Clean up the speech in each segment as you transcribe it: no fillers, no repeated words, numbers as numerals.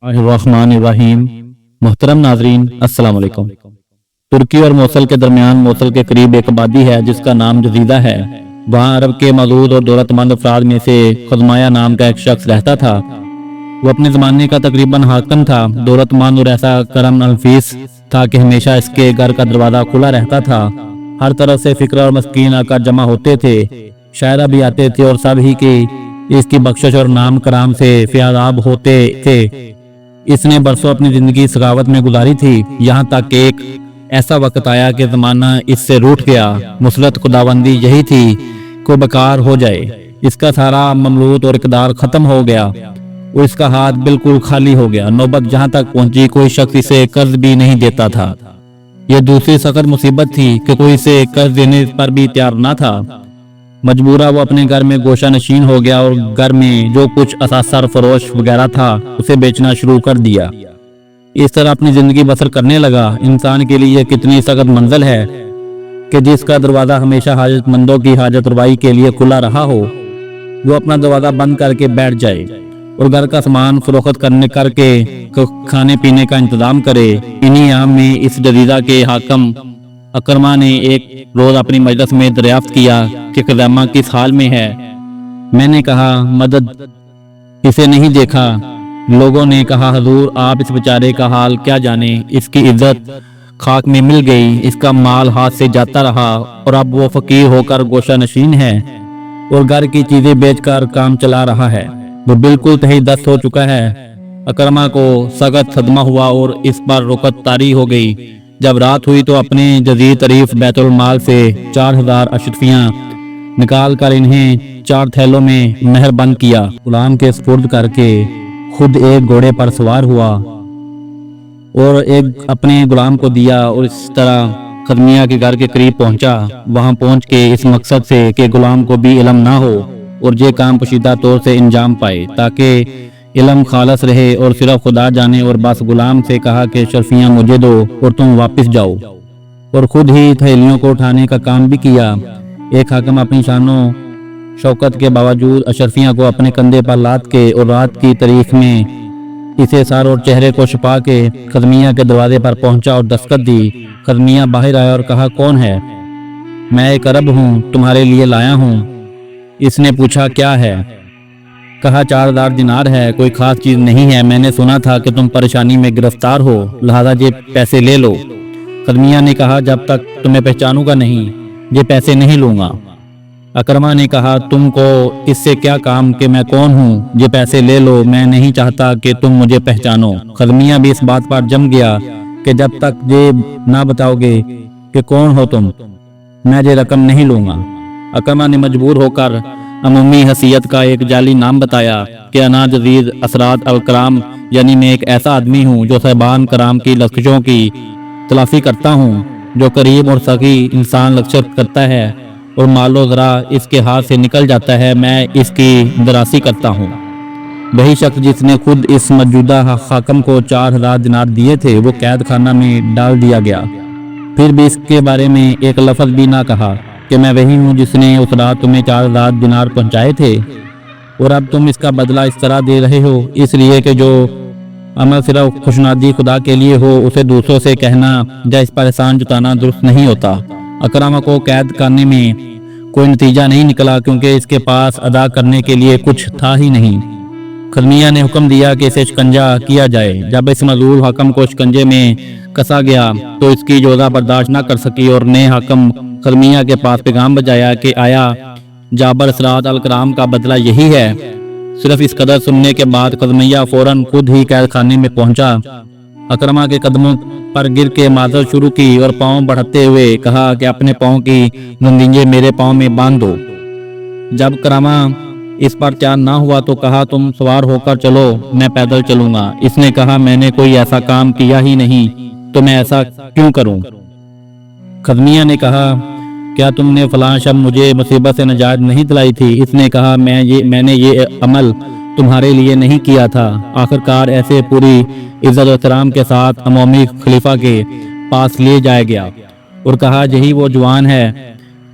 الرحمن الرحیم۔ محترم ناظرین السلام علیکم۔ ترکی اور موصل کے درمیان موصل کے قریب ایک آبادی ہے جس کا نام جزیدہ ہے۔ وہاں عرب کے معدود اور دولت مند افراد میں سے خزمایہ نام کا ایک شخص رہتا تھا۔ وہ اپنے زمانے کا تقریباً حاکم تھا، دولت مند اور ایسا کرم نفیس تھا کہ ہمیشہ اس کے گھر کا دروازہ کھلا رہتا تھا۔ ہر طرف سے فقراء اور مسکین آ کر جمع ہوتے تھے، شاعرہ بھی آتے تھے اور سب ہی کی اس کی بخشش اور نام کرام سے فیاضاب ہوتے تھے۔ اس نے برسوں اپنی زندگی سخاوت میں گزاری تھی، یہاں تک کہ ایک ایسا وقت آیا کہ زمانہ اس سے روٹھ گیا۔ مسلط خداوندی یہی تھی کہ بیکار ہو جائے، اس کا سارا مملوک اور اقتدار ختم ہو گیا اور اس کا ہاتھ بالکل خالی ہو گیا۔ نوبت جہاں تک پہنچی کوئی شخص اسے قرض بھی نہیں دیتا تھا۔ یہ دوسری سخت مصیبت تھی کہ کوئی اسے قرض دینے پر بھی تیار نہ تھا۔ مجبورہ وہ اپنے گھر میں گوشہ نشین ہو گیا اور گھر میں جو کچھ اثاثر فروش وغیرہ تھا اسے بیچنا شروع کر دیا۔ اس طرح اپنی زندگی بسر کرنے لگا۔ انسان کے لیے یہ کتنی سخت منزل ہے کہ جس کا دروازہ ہمیشہ حاجت مندوں کی حاجت روائی کے لیے کھلا رہا ہو، وہ اپنا دروازہ بند کر کے بیٹھ جائے اور گھر کا سامان فروخت کر کے کھانے پینے کا انتظام کرے۔ انہی ایام میں اس جزیرہ کے حاکم اکرمہ نے ایک روز اپنی مجلس میں دریافت کیا کہ خزیمہ کس حال میں ہے۔ میں نے کہا مدد، اسے نہیں دیکھا۔ لوگوں نے کہا حضور آپ اس بیچارے کا حال کیا جانے، اس کی عزت خاک میں مل گئی، اس کا مال ہاتھ سے جاتا رہا اور اب وہ فقیر ہو کر گوشہ نشین ہے اور گھر کی چیزیں بیچ کر کام چلا رہا ہے، وہ بالکل تہی دست ہو چکا ہے۔ اکرمہ کو سخت صدمہ ہوا اور اس پر رکت طاری ہو گئی۔ جب رات ہوئی تو اپنے جزیر طریف بیت المال سے 4000 اشرفیاں نکال کر انہیں 4 تھیلوں میں مہر بند کیا، غلام کے سپرد کر کے خود ایک گھوڑے پر سوار ہوا اور ایک اپنے غلام کو دیا اور اس طرح خزمیہ کے گھر کے قریب پہنچا۔ وہاں پہنچ کے اس مقصد سے کہ غلام کو بھی علم نہ ہو اور یہ کام پوشیدہ طور سے انجام پائے تاکہ علم خالص رہے اور صرف خدا جانے، اور بس غلام سے کہا کہ اشرفیاں مجھے دو اور تم واپس جاؤ، اور خود ہی تھیلیوں کو اٹھانے کا کام بھی کیا۔ ایک حاکم اپنی شان و شوکت کے باوجود اشرفیاں کو اپنے کندھے پر لاد کے اور رات کی تاریخ میں اسے سر اور چہرے کو چھپا کے خزمیہ کے دروازے پر پہنچا اور دستک دی۔ خزمیہ باہر آیا اور کہا کون ہے؟ میں ایک عرب ہوں، تمہارے لیے لایا ہوں۔ اس نے پوچھا کیا ہے؟ کہا 4000 دینار ہے، کوئی خاص چیز نہیں ہے، میں نے سنا تھا کہ تم پریشانی میں گرفتار ہو، لہذا یہ پیسے لے لو۔ خزمیہ نے کہا جب تک تمہیں پہچانوں گا نہیں یہ پیسے نہیں لوں گا۔ اکرمہ نے کہا تم کو اس سے کیا کام کہ میں کون ہوں، یہ پیسے لے لو، میں نہیں چاہتا کہ تم مجھے پہچانو۔ خزمیہ بھی اس بات پر جم گیا کہ جب تک یہ نہ بتاؤ گے کہ کون ہو تم، میں یہ رقم نہیں لوں گا۔ اکرمہ نے مجبور ہو کر عمومی حیثیت کا ایک جعلی نام بتایا کہ انا جزید اسرات الکرام، یعنی میں ایک ایسا آدمی ہوں جو صاحبان کرام کی لشکروں کی تلافی کرتا ہوں، جو قریب اور سخی انسان لشکر کرتا ہے اور مال و زرع اس کے ہاتھ سے نکل جاتا ہے، میں اس کی دراسی کرتا ہوں۔ وہی شخص جس نے خود اس موجودہ حاکم کو 4000 دینار دیے تھے وہ قید خانہ میں ڈال دیا گیا، پھر بھی اس کے بارے میں ایک لفظ بھی نہ کہا کہ میں وہی ہوں جس نے اس رات تمہیں 4000 دینار پہنچائے تھے، اور اب تم اس کا بدلہ اس طرح دے رہے ہو، اس لیے کہ جو عمل صرف خوشنودی خدا کے لیے ہو اسے دوسروں سے کہنا یا اس پر احسان جتانا درست نہیں ہوتا۔ اکرمہ کو قید کرنے میں کوئی نتیجہ نہیں نکلا کیونکہ اس کے پاس ادا کرنے کے لیے کچھ تھا ہی نہیں۔ خزمیہ نے حکم دیا کہ اسے شکنجہ کیا جائے۔ جب اس معذول حاکم کو شکنجے میں کسا گیا تو اس کی جوزہ برداشت نہ کر سکی اور نئے حاکم خزمیہ کے پاس پیغام بجایا کہ آیا جابر اسرات الکرام کا بدلہ یہی ہے؟ صرف اس قدر سننے کے بعد خزمیہ فوراً خود ہی قید خانے میں پہنچا، اکرمہ کے قدموں پر گر کے معذرت شروع کی اور پاؤں بڑھاتے ہوئے کہا کہ اپنے پاؤں کی زنجیریں میرے پاؤں میں باندھ دو۔ جب اکرمہ اس پر تیار نہ ہوا تو کہا تم سوار ہو کر چلو، میں پیدل چلوں گا۔ اس نے کہا میں نے کوئی ایسا کام کیا ہی نہیں تو میں ایسا کیوں کروں؟ خزمیہ نے کہا کیا تم نے فلاں شب مجھے مصیبت سے نجات نہیں دلائی تھی؟ اس نے کہا میں نے یہ عمل تمہارے لیے نہیں کیا تھا۔ آخرکار ایسے پوری عزت و احترام کے ساتھ عمومی خلیفہ کے پاس لے جایا گیا اور کہا یہی وہ جوان ہے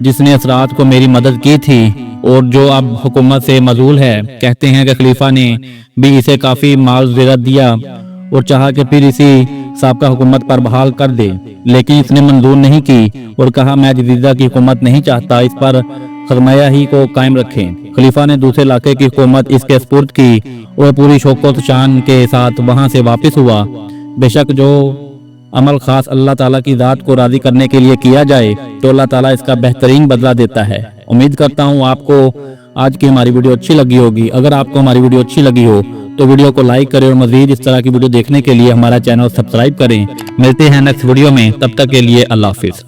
جس نے اس رات کو میری مدد کی تھی اور جو اب حکومت سے معزول ہے۔ کہتے ہیں کہ خلیفہ نے بھی اسے کافی مال زیرت دیا اور چاہا کہ پھر اسی سابقہ حکومت پر بحال کر دے، لیکن اس نے منظور نہیں کی اور کہا میں جدیدہ کی حکومت نہیں چاہتا، اس پر خرمایہ ہی کو قائم رکھیں۔ خلیفہ نے دوسرے علاقے کی حکومت اس کے سپرد کی اور پوری شوکت شان کے ساتھ وہاں سے واپس ہوا۔ بے شک جو عمل خاص اللہ تعالیٰ کی ذات کو راضی کرنے کے لیے کیا جائے تو اللہ تعالیٰ اس کا بہترین بدلہ دیتا ہے۔ امید کرتا ہوں آپ کو آج کی ہماری ویڈیو اچھی لگی ہوگی۔ اگر آپ کو ہماری ویڈیو اچھی لگی ہو تو ویڈیو کو لائک کریں اور مزید اس طرح کی ویڈیو دیکھنے کے لیے ہمارا چینل سبسکرائب کریں۔ ملتے ہیں نیکسٹ ویڈیو میں، تب تک کے لیے اللہ حافظ۔